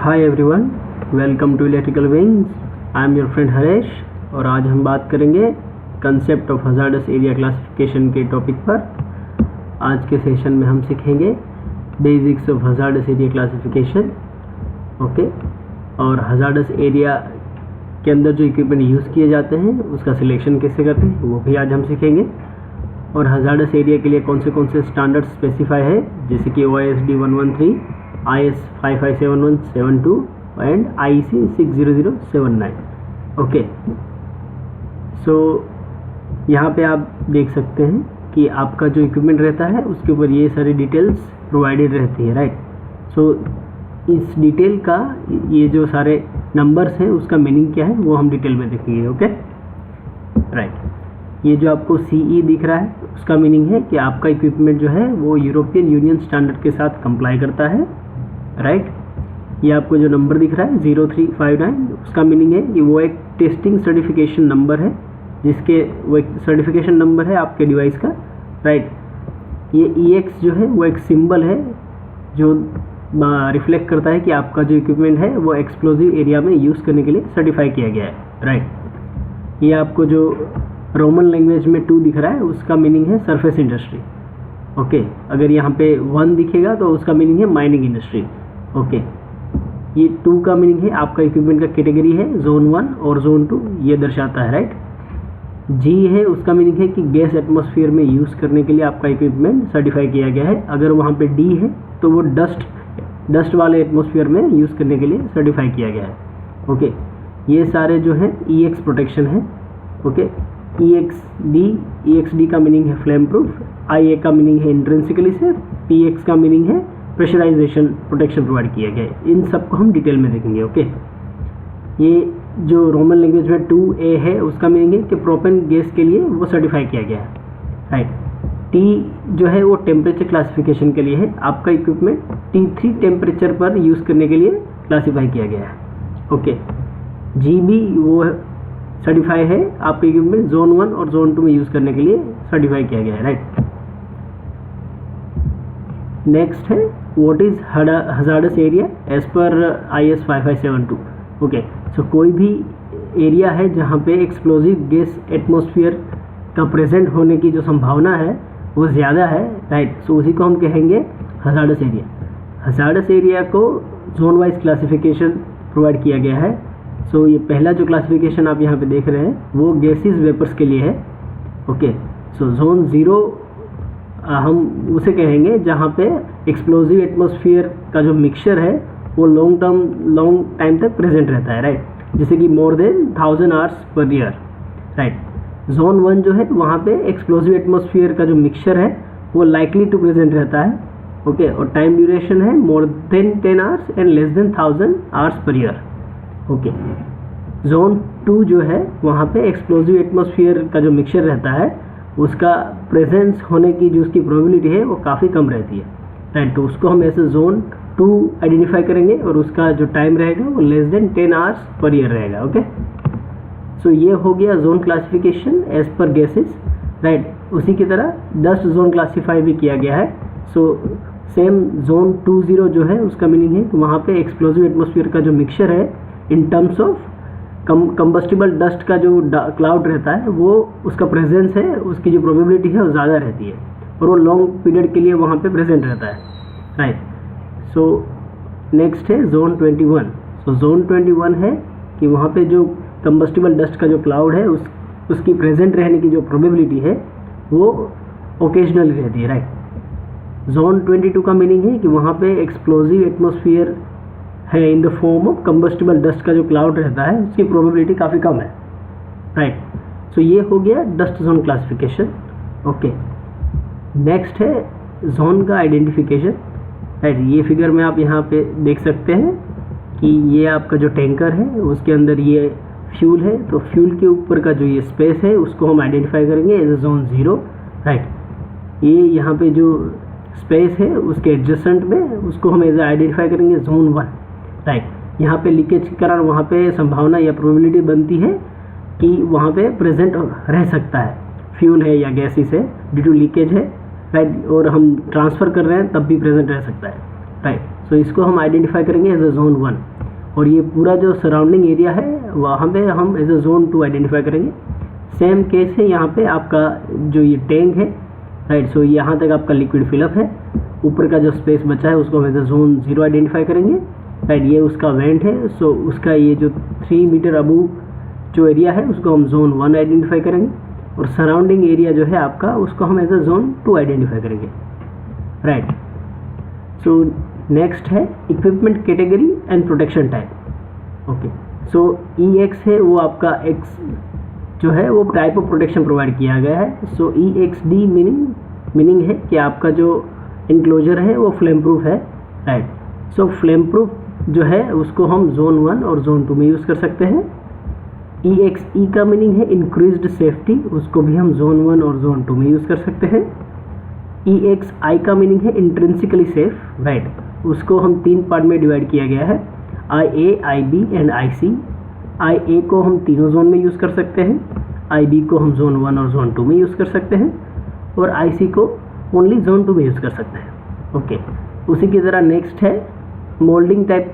Hi everyone, welcome to electrical wings. I am your friend Haresh और आज हम बात करेंगे concept of hazardous area classification के टॉपिक पर। आज के सेशन में हम सीखेंगे basics of hazardous area classification. Okay, और हजार्डस एरिया के अंदर जो इक्विपमेंट यूज़ किए जाते हैं उसका सिलेक्शन कैसे करते हैं वो भी आज हम सीखेंगे। और हजार्डस एरिया के लिए कौन से स्टैंडर्ड स्पेसिफाई है, जैसे कि OISD 113, IS 557172 and IEC 60079। Okay, so यहाँ पे आप देख सकते हैं कि आपका जो इक्विपमेंट रहता है उसके ऊपर ये सारी डिटेल्स प्रोवाइडेड रहती है, राइट। सो इस डिटेल का ये जो सारे नंबर्स हैं उसका मीनिंग क्या है वो हम डिटेल में देखेंगे। Okay, right. ये जो आपको CE दिख रहा है उसका मीनिंग है कि आपका इक्विपमेंट जो है वो यूरोपियन यूनियन स्टैंडर्ड के साथ कंप्लाई करता है, राइट। ये आपको जो नंबर दिख रहा है 0359, उसका मीनिंग है कि वो एक टेस्टिंग सर्टिफिकेशन नंबर है, जिसके वो एक सर्टिफिकेशन नंबर है आपके डिवाइस का, राइट। ये EX जो है वो एक सिंबल है जो रिफ्लेक्ट करता है कि आपका जो इक्विपमेंट है वो एक्सप्लोजिव एरिया में यूज़ करने के लिए सर्टिफाई किया गया है, राइट। ये आपको जो रोमन लैंग्वेज में 2 दिख रहा है उसका मीनिंग है सरफेस इंडस्ट्री। ओके, अगर यहाँ पे 1 दिखेगा तो उसका मीनिंग है माइनिंग इंडस्ट्री। ओके, ये 2 का मीनिंग है आपका इक्विपमेंट का कैटेगरी है जोन 1 और जोन 2, ये दर्शाता है, राइट। G है उसका मीनिंग है कि गैस एटमॉस्फेयर में यूज़ करने के लिए आपका इक्विपमेंट सर्टिफाई किया गया है। अगर वहाँ पे D है तो वो डस्ट वाले एटमॉस्फेयर में यूज़ करने के लिए सर्टिफाई किया गया है। ओके, ये सारे जो है EX प्रोटेक्शन है। ओके, EXD का मीनिंग है फ्लेम प्रूफ, IA का मीनिंग है इंट्रिंसिकली सेफ, PX का मीनिंग है प्रेशराइजेशन प्रोटेक्शन प्रोवाइड किया गया है। इन सबको हम डिटेल में देखेंगे। ओके, ये जो रोमन लैंग्वेज में 2A है उसका मीनिंग है कि प्रोपेन गैस के लिए वो सर्टिफाई किया गया है, राइट। T जो है वो टेम्परेचर क्लासिफिकेशन के लिए है, आपका इक्विपमेंट T3 टेम्परेचर पर यूज़ करने के लिए क्लासीफाई किया गया है। ओके, GB वो सर्टिफाई है आपके इक्विपमेंट जोन 1 और जोन 2 में यूज़ करने के लिए सर्टिफाई किया गया है, राइट। नेक्स्ट है what is hazardous area as per IS 5572। Okay, so कोई भी एरिया है जहाँ पे एक्सप्लोजिव गैस एटमॉस्फेयर का प्रेजेंट होने की जो संभावना है वो ज़्यादा है, राइट। सो उसी को हम कहेंगे हजार्डस एरिया। हजार्डस एरिया को जोन वाइज क्लासिफिकेशन प्रोवाइड किया गया है। सो ये पहला जो क्लासिफिकेशन आप यहाँ पे देख रहे हैं वो गैसेस वेपर्स के लिए है। ओके, सो जोन 0 हम उसे कहेंगे जहाँ पे एक्सप्लोजिव एटमॉस्फेयर का जो मिक्सचर है वो लॉन्ग टाइम तक प्रेजेंट रहता है, राइट, जैसे कि more than 1000 hours per year, right. Zone 1 जो है वहाँ पे एक्सप्लोजिव एटमॉस्फेयर का जो मिक्सचर है वो लाइकली टू प्रेजेंट रहता है। ओके, और टाइम ड्यूरेशन है more than 10 hours and less than 1000 hours per year. Okay, zone 2 जो है वहाँ पे एक्सप्लोजिव एटमॉस्फेयर का जो मिक्सचर रहता है उसका प्रेजेंस होने की जो उसकी प्रोबेबिलिटी है वो काफ़ी कम रहती है, राइट। तो उसको हम ऐसे जोन 2 आइडेंटिफाई करेंगे और उसका जो टाइम रहेगा वो less than 10 hours per year रहेगा। ओके, सो ये हो गया zone classification as per gases, right. उसी की तरह डस्ट जोन क्लासीफाई भी किया गया है। सो सेम जोन 20 जो है उसका मीनिंग है कि वहाँ पे एक्सप्लोजिव एटमॉस्फेयर का जो मिक्सचर है in terms of combustible dust का जो क्लाउड रहता है वो उसका प्रेजेंस है, उसकी जो प्रोबेबिलिटी है वो ज़्यादा रहती है और वो लॉन्ग पीरियड के लिए वहाँ पे प्रेजेंट रहता है, राइट। सो नेक्स्ट है जोन 21। सो जोन 21 है कि वहाँ पे जो कंबस्टिबल डस्ट का जो क्लाउड है उसकी प्रेजेंट रहने की जो प्रोबेबिलिटी है वो ओकेजनली रहती है, राइट। जोन 22 का मीनिंग है कि वहाँ पे एक्सप्लोजिव एटमॉस्फेयर है in the form of combustible dust का जो क्लाउड रहता है उसकी प्रोबेबिलिटी काफ़ी कम है, राइट। सो ये हो गया dust zone classification. Okay, next है जोन का आइडेंटिफिकेशन, राइट। ये फिगर में आप यहाँ पे देख सकते हैं कि ये आपका जो टैंकर है उसके अंदर ये फ्यूल है, तो फ्यूल के ऊपर का जो ये स्पेस है उसको हम आइडेंटिफाई करेंगे एज अ जोन 0, राइट। ये यहाँ पे जो स्पेस है उसके एडजेसेंट में उसको हम एज आइडेंटिफाई करेंगे जोन 1, राइट। यहाँ पे लीकेज के कारण वहाँ पे संभावना या प्रोबेबिलिटी बनती है कि वहाँ पे प्रेजेंट रह सकता है, फ्यूल है या गैसेस है, ड्यू टू लीकेज है, राइट, और हम ट्रांसफ़र कर रहे हैं तब भी प्रेजेंट रह सकता है, राइट। सो इसको हम आइडेंटिफाई करेंगे एज अ जोन 1, और ये पूरा जो सराउंडिंग एरिया है वहाँ पे हम एज अ जोन 2 आइडेंटिफाई करेंगे। सेम केस है यहाँ पे आपका जो ये टैंक है, राइट। सो यहाँ तक आपका लिक्विड फिलअप है, ऊपर का जो स्पेस बचा है उसको हम एज अ जोन 0 आइडेंटिफाई करेंगे, राइट। ये उसका वेंट है, सो उसका ये जो 3 मीटर अबू जो एरिया है उसको हम जोन 1 आइडेंटिफाई करेंगे, और सराउंडिंग एरिया जो है आपका उसको हम एज अ जोन 2 आइडेंटिफाई करेंगे, राइट। सो नेक्स्ट है equipment category and protection type. Okay, so EX है वो आपका X जो है वो टाइप ऑफ प्रोटेक्शन प्रोवाइड किया गया है। सो EXD मीनिंग है कि आपका जो इंक्लोजर है वो फ्लेम प्रूफ है, राइट। सो फ्लेम प्रूफ जो है उसको हम जोन 1 और जोन 2 में यूज़ कर सकते हैं। EXE का मीनिंग है इंक्रीज्ड सेफ्टी, उसको भी हम जोन 1 और जोन 2 में यूज़ कर सकते हैं। EXI का मीनिंग है इंट्रिंसिकली सेफ, राइट। उसको हम 3 पार्ट में डिवाइड किया गया है, IA, IB and IC। IA को हम तीनों जोन में यूज़ कर सकते हैं, IB को हम जोन 1 और जोन 2 में यूज़ कर सकते हैं, और IC को ओनली जोन 2 में यूज़ कर सकते हैं। ओके, उसी की तरह नेक्स्ट है मोल्डिंग टाइप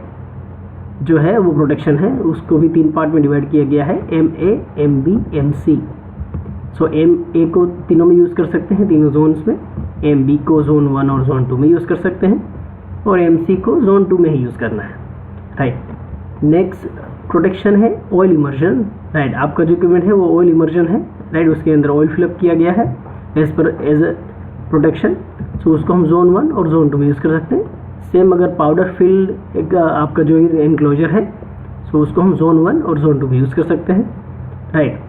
जो है वो प्रोटेक्शन है, उसको भी 3 पार्ट में डिवाइड किया गया है, MA, MB, MC। सो MA को तीनों में यूज़ कर सकते हैं, तीनों जोन्स में। MB को जोन 1 और जोन 2 में यूज़ कर सकते हैं, और MC को जोन 2 में ही यूज़ करना है, राइट। नेक्स्ट प्रोटेक्शन है ऑयल इमर्जन, राइट। आपका जो इक्विपमेंट है वो ऑयल इमर्जन है, राइट। उसके अंदर ऑयल फिलअप किया गया है एज अ प्रोटेक्शन, सो उसको हम जोन 1 और जोन 2 में यूज़ कर सकते हैं। सेम अगर पाउडर फिल्ड एक आपका जो एनक्लोजर है, सो उसको हम जोन 1 और जोन 2 में यूज़ कर सकते हैं, राइट।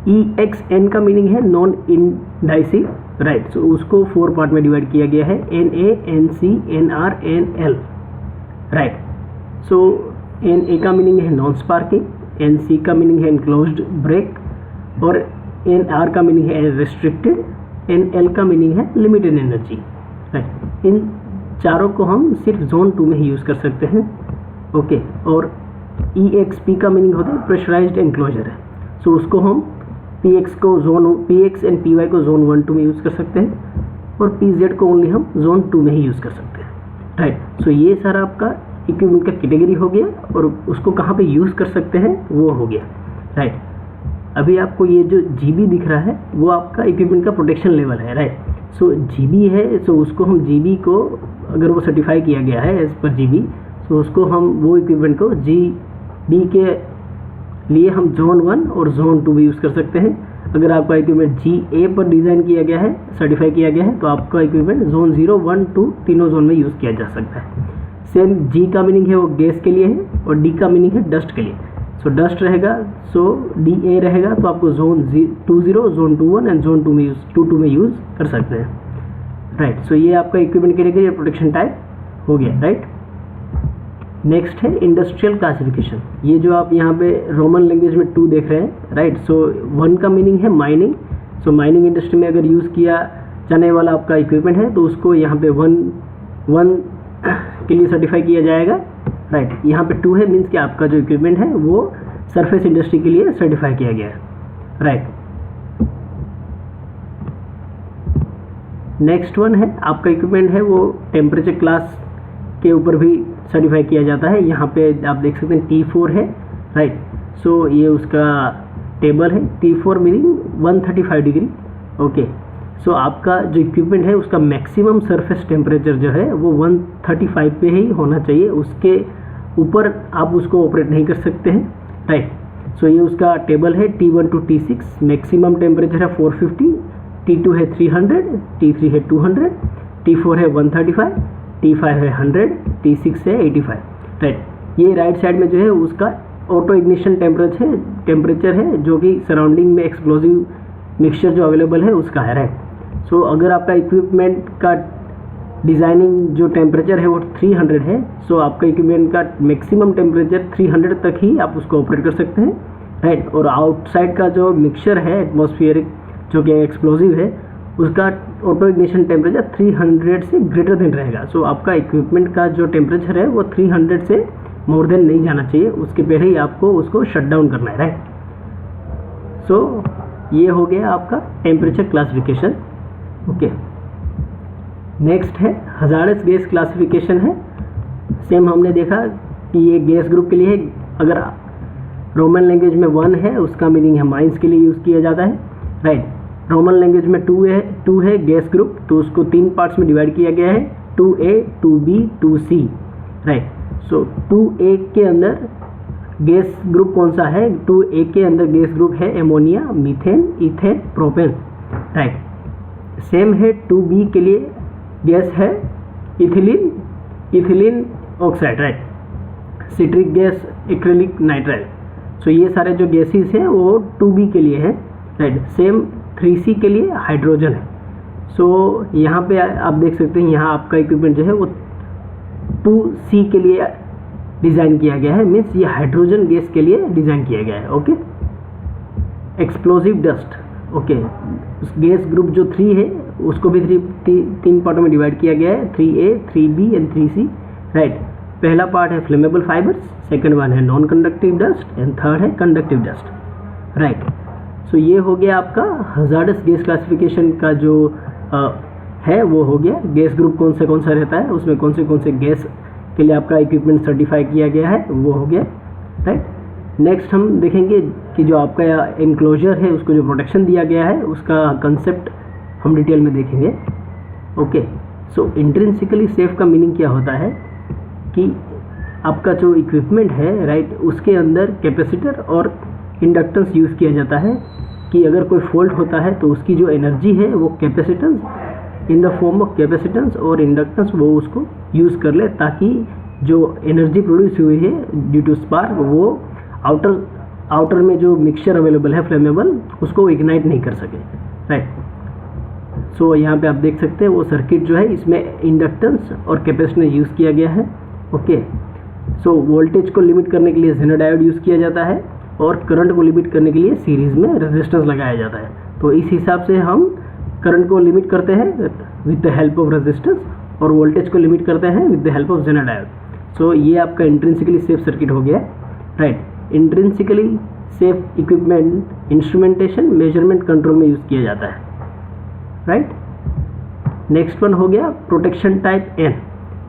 EXN का मीनिंग है नॉन इंडाइसिव, राइट। सो उसको 4 पार्ट में डिवाइड किया गया है, NA, NC, NR, NL, right. So NA का मीनिंग है नॉन स्पार्किंग, NC का मीनिंग है इनक्लोज्ड ब्रेक, और NR का मीनिंग है रिस्ट्रिक्टेड, NL का मीनिंग है लिमिटेड एनर्जी, राइट। इन चारों को हम सिर्फ जोन 2 में ही यूज़ कर सकते हैं, ओके। और EXP का मीनिंग होता है प्रेशराइज्ड एनक्लोजर है, सो उसको हम PX एंड PY को जोन 1, 2 में यूज़ कर सकते हैं, और PZ को ओनली हम जोन 2 में ही यूज़ कर सकते हैं, राइट। सो ये सारा आपका इक्विपमेंट का कैटेगरी हो गया, और उसको कहाँ पे यूज़ कर सकते हैं वो हो गया, राइट। अभी आपको ये जो GB दिख रहा है वो आपका इक्विपमेंट का प्रोटेक्शन लेवल है, राइट। सो GB है, सो उसको हम GB को अगर वो सर्टिफाई किया गया है एज पर GB, सो उसको हम वो इक्विपमेंट को GB के लिए हम जोन 1 और जोन 2 भी यूज़ कर सकते हैं। अगर आपका इक्विपमेंट GA पर डिज़ाइन किया गया है, सर्टिफाई किया गया है, तो आपका इक्विपमेंट जोन 0, 1, 2 तीनों जोन में यूज़ किया जा सकता है। सेम G का मीनिंग है वो गैस के लिए है, और D का मीनिंग है डस्ट के लिए। सो डस्ट रहेगा, सो DA रहेगा, तो आपको जोन 20, जोन 21 एंड जोन 2 में यूज़ कर सकते हैं, राइट। सो ये आपका इक्विपमेंट कैटेगरी या प्रोटेक्शन टाइप हो गया, राइट। नेक्स्ट है इंडस्ट्रियल क्लासिफिकेशन। ये जो आप यहाँ पे रोमन लैंग्वेज में 2 देख रहे हैं, राइट। सो 1 का मीनिंग है माइनिंग, सो माइनिंग इंडस्ट्री में अगर यूज़ किया जाने वाला आपका इक्विपमेंट है तो उसको यहाँ पे 1 के लिए सर्टिफाई किया जाएगा, राइट। यहाँ पे 2 है, मीन्स कि आपका जो इक्विपमेंट है वो सरफेस इंडस्ट्री के लिए सर्टिफाई किया गया है, राइट। नेक्स्ट 1 है आपका इक्विपमेंट है वो टेम्परेचर क्लास के ऊपर भी सर्टिफाई किया जाता है। यहाँ पे आप देख सकते हैं T4 है, राइट। सो ये उसका टेबल है, T4 मीनिंग 135 डिग्री, ओके। सो आपका जो इक्विपमेंट है उसका मैक्सिमम सरफेस टेम्परेचर जो है वो 135 पे ही होना चाहिए, उसके ऊपर आप उसको ऑपरेट नहीं कर सकते हैं, राइट। सो ये उसका टेबल है, T1 to T6 maximum temperature है 450, T2 है 300, T3 है 200, T4 है 135, T5 है 100, T6 है 85, राइट। ये राइट साइड में जो है उसका ऑटो इग्निशन टेम्परेचर है जो कि सराउंडिंग में एक्सप्लोजिव मिक्सचर जो अवेलेबल है उसका है, राइट। सो अगर आपका इक्विपमेंट का डिज़ाइनिंग जो टेम्परेचर है वो 300 है, सो आपका इक्विपमेंट का मैक्सिमम टेम्परेचर 300 तक ही आप उसको ऑपरेट कर सकते हैं, राइट। और आउटसाइड का जो मिक्सचर है एटमॉस्फेरिक जो कि एक्सप्लोजिव है उसका ऑटो इग्निशन टेम्परेचर 300 से ग्रेटर देन रहेगा। सो आपका इक्विपमेंट का जो टेम्परेचर है वो 300 से मोर देन नहीं जाना चाहिए, उसके पहले ही आपको उसको शट डाउन करना है, राइट। सो ये हो गया आपका टेम्परेचर क्लासिफिकेशन, ओके। नेक्स्ट है हजार्डस गैस क्लासिफिकेशन है, सेम हमने देखा कि ये गैस ग्रुप के लिए है, अगर रोमन लैंग्वेज में 1 है उसका मीनिंग है माइंस के लिए यूज़ किया जाता है, राइट। रोमन लैंग्वेज में 2 है गैस ग्रुप, तो उसको 3 पार्ट्स में डिवाइड किया गया है, 2A, 2B, 2C, राइट। सो 2A के अंदर गैस ग्रुप कौन सा है? 2A के अंदर गैस ग्रुप है ammonia, methane, ethane, propane, right. Same है 2B के लिए गैस है ethylene oxide, right, citric gas, acrylic nitrile. So ये सारे जो गैसेस हैं वो 2B के लिए हैं, राइट। सेम 3C के लिए हाइड्रोजन है। सो यहाँ पे आप देख सकते हैं, यहाँ आपका इक्विपमेंट जो है वो 2C के लिए डिज़ाइन किया गया है, मीन्स ये हाइड्रोजन गैस के लिए डिज़ाइन किया गया है, ओके। एक्सप्लोजिव डस्ट, ओके, उस गैस ग्रुप जो 3 है उसको भी 3 पार्टों में डिवाइड किया गया है, 3A, 3B and 3C, right. पहला पार्ट है फ्लेमेबल फाइबर्स, सेकंड वन है non conductive dust and third है कंडक्टिव डस्ट, राइट। सो ये हो गया आपका हजार्डस गैस क्लासिफिकेशन का जो है वो हो गया। गैस ग्रुप कौन सा रहता है, उसमें कौन से गैस के लिए आपका इक्विपमेंट सर्टिफाई किया गया है, वो हो गया, राइट। नेक्स्ट हम देखेंगे कि जो आपका एनक्लोजर है उसको जो प्रोटेक्शन दिया गया है उसका कंसेप्ट हम डिटेल में देखेंगे, ओके। सो इंट्रिंसिकली सेफ का मीनिंग क्या होता है कि आपका जो इक्विपमेंट है, राइट, उसके अंदर कैपेसिटर और इंडक्टेंस यूज़ किया जाता है कि अगर कोई फॉल्ट होता है तो उसकी जो एनर्जी है वो capacitance in the form of capacitance और इंडक्टेंस वो उसको यूज़ कर ले, ताकि जो एनर्जी प्रोड्यूस हुई है ड्यू टू स्पार्क वो आउटर में जो मिक्सचर अवेलेबल है फ्लेमेबल उसको इग्नाइट नहीं कर सके, राइट। सो यहाँ पे आप देख सकते हैं वो सर्किट जो है इसमें इंडक्टेंस और कैपेसिटेंस यूज़ किया गया है, ओके। सो वोल्टेज को लिमिट करने के लिए जेनर डायोड यूज़ किया जाता है और करंट को लिमिट करने के लिए सीरीज़ में रेजिस्टेंस लगाया जाता है। तो इस हिसाब से हम करंट को लिमिट करते हैं with the help of resistance और वोल्टेज को लिमिट करते हैं with the help of Zener diode. So ये आपका इंट्रिंसिकली सेफ सर्किट हो गया, right. Intrinsically safe equipment instrumentation measurement control में यूज़ किया जाता है, राइट। नेक्स्ट वन हो गया प्रोटेक्शन टाइप N,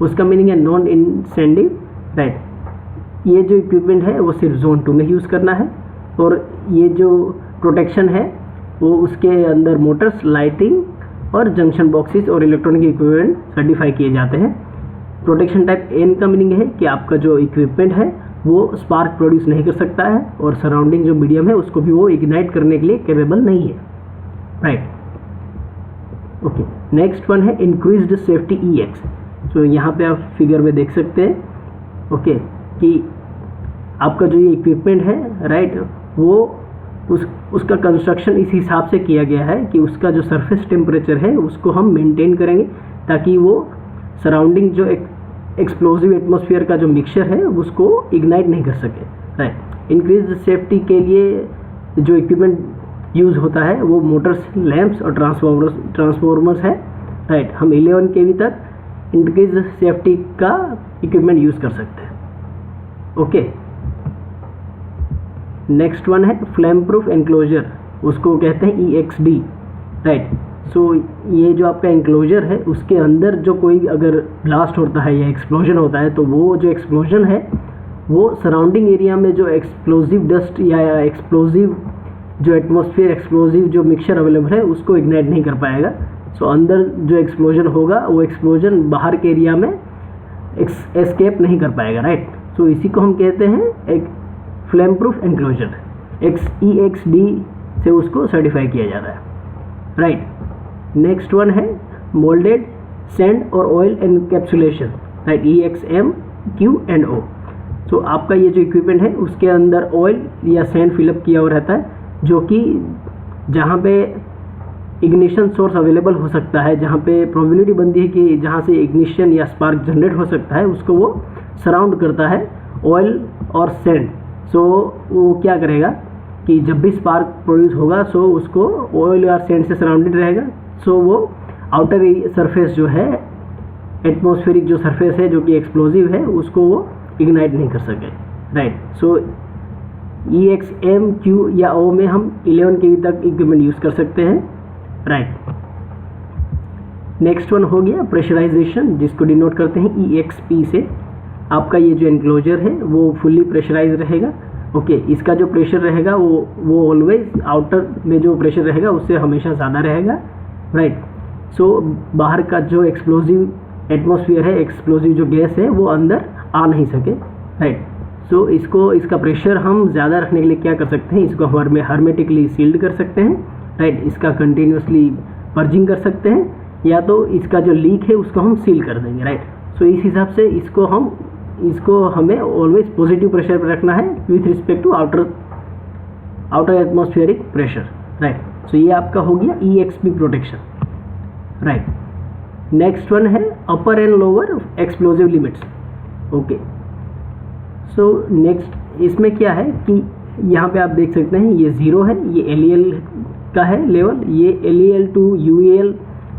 उसका मीनिंग है नॉन इंसेंडिव, राइट। ये जो इक्विपमेंट है वो सिर्फ जोन 2 में यूज़ करना है और ये जो प्रोटेक्शन है वो उसके अंदर मोटर्स, लाइटिंग और जंक्शन बॉक्सेस और इलेक्ट्रॉनिक इक्विपमेंट सर्टिफाई किए जाते हैं। प्रोटेक्शन टाइप N का मीनिंग है कि आपका जो इक्विपमेंट है वो स्पार्क प्रोड्यूस नहीं कर सकता है और सराउंडिंग जो मीडियम है उसको भी वो इग्नाइट करने के लिए कैपेबल नहीं है, राइट, ओके। नेक्स्ट वन है इंक्रीज्ड सेफ्टी EX। तो यहाँ पे आप फिगर में देख सकते हैं, ओके, कि आपका जो ये इक्विपमेंट है, राइट, वो उसका कंस्ट्रक्शन इस हिसाब से किया गया है कि उसका जो सरफेस टेम्परेचर है उसको हम मेंटेन करेंगे ताकि वो सराउंडिंग जो एक्सप्लोजिव एटमॉस्फेयर का जो मिक्सचर है उसको इग्नाइट नहीं कर सके, राइट। इंक्रीज सेफ्टी के लिए जो इक्विपमेंट यूज़ होता है वो मोटर्स, लैंप्स और ट्रांसफॉर्मर्स है, राइट। हम 11 kV तक इंक्रीज सेफ्टी का इक्विपमेंट यूज़ कर सकते हैं, ओके। नेक्स्ट वन है फ्लेम प्रूफ एनक्लोजर, उसको कहते हैं EXD, राइट। सो ये जो आपका एनक्लोजर है उसके अंदर जो कोई अगर ब्लास्ट होता है या एक्सप्लोजन होता है तो वो जो एक्सप्लोजन है वो सराउंडिंग एरिया में जो एक्सप्लोजिव डस्ट या एक्सप्लोजिव जो एटमॉस्फेयर एक्सप्लोजिव जो मिक्सचर अवेलेबल है उसको इग्नाइट नहीं कर पाएगा। सो अंदर जो एक्सप्लोजन होगा वो एक्सप्लोजन बाहर के एरिया में एस्केप नहीं कर पाएगा, राइट। सो इसी को हम कहते हैं एक फ्लेम प्रूफ एनक्लोजर, EXD से उसको सर्टिफाई किया जाता है, राइट। नेक्स्ट वन है मोल्डेड सैंड और ऑयल एनकैप्सुलेशन, राइट, EXMQ&O। तो आपका ये जो इक्विपमेंट है उसके अंदर ऑयल या सैंड फिलअप किया हुआ रहता है, जो कि जहाँ पे इग्निशन सोर्स अवेलेबल हो सकता है, जहाँ पे प्रोबेबिलिटी बनती है कि जहाँ से इग्निशन या स्पार्क जनरेट हो सकता है, उसको वो सराउंड करता है ऑयल और सैंड। सो वो क्या करेगा कि जब भी स्पार्क प्रोड्यूस होगा सो उसको ऑयल या सैंड से सराउंडेड रहेगा, सो वो आउटर सरफेस जो है एटमॉस्फेरिक जो सरफेस है जो कि एक्सप्लोजिव है उसको वो इग्नाइट नहीं कर सके, राइट। सो EXMQ या O में हम 11 kV तक इक्विपमेंट यूज़ कर सकते हैं, राइट। नेक्स्ट वन हो गया प्रेशराइजेशन, जिसको डिनोट करते हैं EXP से, आपका ये जो एनक्लोजर है वो फुल्ली प्रेशराइज रहेगा। ओके, इसका जो प्रेशर रहेगा वो ऑलवेज आउटर में जो प्रेशर रहेगा उससे हमेशा ज़्यादा रहेगा, राइट। सो बाहर का जो एक्सप्लोजिव एटमॉस्फेयर है, एक्सप्लोजिव जो गैस है वो अंदर आ नहीं सके, राइट। सो इसका प्रेशर हम ज़्यादा रखने के लिए क्या कर सकते हैं, इसको हर्मेटिकली सील्ड कर सकते हैं, राइट। इसका कंटिन्यूसली पर्जिंग कर सकते हैं, या तो इसका जो लीक है उसको हम सील कर देंगे, राइट। सो इस हिसाब से इसको हमें ऑलवेज पॉजिटिव प्रेशर पर रखना है with respect to outer atmospheric pressure, right. So ये आपका हो गया EXP protection, right. Next one है upper and lower explosive limits. Okay, so next इसमें क्या है कि यहाँ पे आप देख सकते हैं ये 0 है, ये LEL का है लेवल, ये LEL टू UEL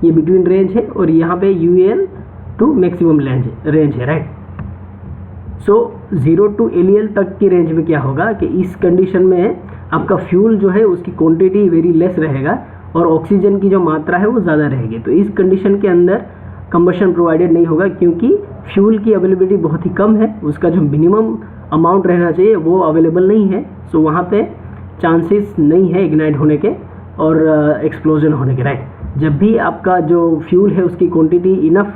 ये बिटवीन रेंज है, और यहाँ पे UEL टू मैक्सिमम रेंज है, राइट। सो 0 टू LEL तक की रेंज में क्या होगा कि इस कंडीशन में आपका फ्यूल जो है उसकी क्वांटिटी वेरी लेस रहेगा और ऑक्सीजन की जो मात्रा है वो ज़्यादा रहेगी। तो इस कंडीशन के अंदर कंबशन प्रोवाइडेड नहीं होगा, क्योंकि फ्यूल की अवेलेबिलिटी बहुत ही कम है, उसका जो मिनिमम अमाउंट रहना चाहिए वो अवेलेबल नहीं है। सो वहाँ पे चांसेस नहीं है इग्नाइट होने के और एक्सप्लोजन होने के, राइट। जब भी आपका जो फ्यूल है उसकी क्वांटिटी इनफ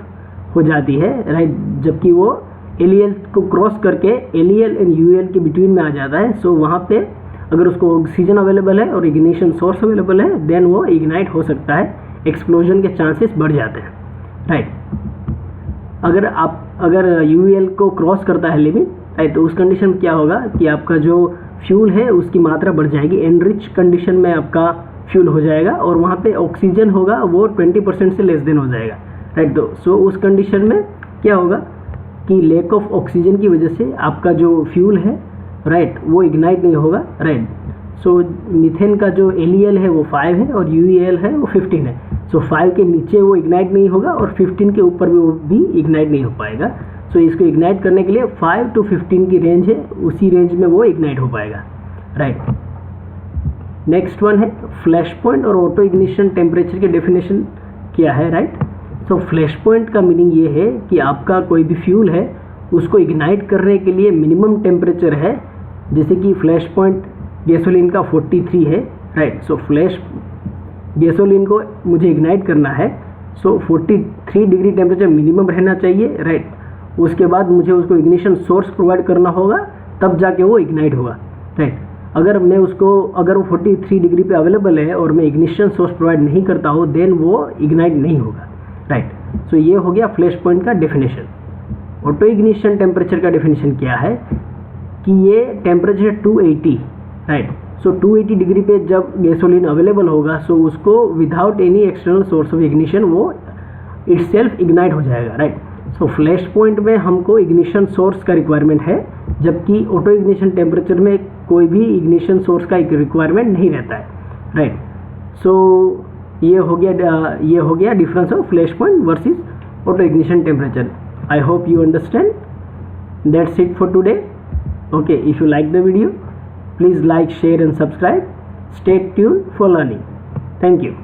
हो जाती है, राइट, जबकि वो LEL को क्रॉस करके LEL एंड UEL के बिटवीन में आ जाता है, सो वहाँ पे अगर उसको ऑक्सीजन अवेलेबल है और इग्निशन सोर्स अवेलेबल है देन वो इग्नाइट हो सकता है, एक्सप्लोजन के चांसेस बढ़ जाते हैं, राइट। अगर UEL को क्रॉस करता है लिमिट, राइट, तो उस कंडीशन में क्या होगा कि आपका जो फ्यूल है उसकी मात्रा बढ़ जाएगी, एनरिच कंडीशन में आपका फ्यूल हो जाएगा और वहाँ पे ऑक्सीजन होगा वो 20% से लेस देन हो जाएगा, राइट। तो सो उस कंडीशन में क्या होगा कि लैक ऑफ ऑक्सीजन की वजह से आपका जो फ्यूल है, राइट, वो इग्नाइट नहीं होगा, राइट। सो मीथेन का जो LEL है वो 5 है और UEL है वो 15 है। सो 5 के नीचे वो इग्नाइट नहीं होगा और 15 के ऊपर भी वो भी इग्नाइट नहीं हो पाएगा। सो इसको इग्नाइट करने के लिए 5 to 15 की रेंज है, उसी रेंज में वो इग्नाइट हो पाएगा, राइट। नेक्स्ट वन है फ्लैश पॉइंट और ऑटो इग्निशन टेम्परेचर के डेफिनेशन क्या है, राइट। सो फ्लैश पॉइंट का मीनिंग ये है कि आपका कोई भी फ्यूल है उसको इग्नाइट करने के लिए मिनिमम टेम्परेचर है, जैसे कि फ्लैश पॉइंट गैसोलीन का 43 है, राइट। सो फ्लैश गैसोलीन को मुझे इग्नाइट करना है, सो 43 डिग्री टेम्परेचर मिनिमम रहना चाहिए, राइट। उसके बाद मुझे उसको इग्निशन सोर्स प्रोवाइड करना होगा, तब जाके वो इग्नाइट होगा, राइट। अगर वो 43 डिग्री पे अवेलेबल है और मैं इग्निशन सोर्स प्रोवाइड नहीं करता हूँ देन वो इग्नाइट नहीं होगा, राइट। सो ये हो गया फ्लैश पॉइंट का डेफिनेशन। ऑटो इग्निशन टेम्परेचर का डेफिनेशन क्या है कि ये टेम्परेचर 280, राइट। सो 280 डिग्री पे जब गैसोलीन अवेलेबल होगा सो उसको without any external source of ignition वो इटसेल्फ इग्नाइट हो जाएगा, राइट। सो फ्लैश पॉइंट में हमको इग्निशन सोर्स का रिक्वायरमेंट है, जबकि ऑटो इग्निशन टेम्परेचर में कोई भी इग्निशन सोर्स का एक रिक्वायरमेंट नहीं रहता है, राइट। सो ये हो गया difference of flash point versus auto ignition temperature. I hope you understand. That's it for today. Okay, if you like the video, please like, share and subscribe. Stay tuned for learning. Thank you.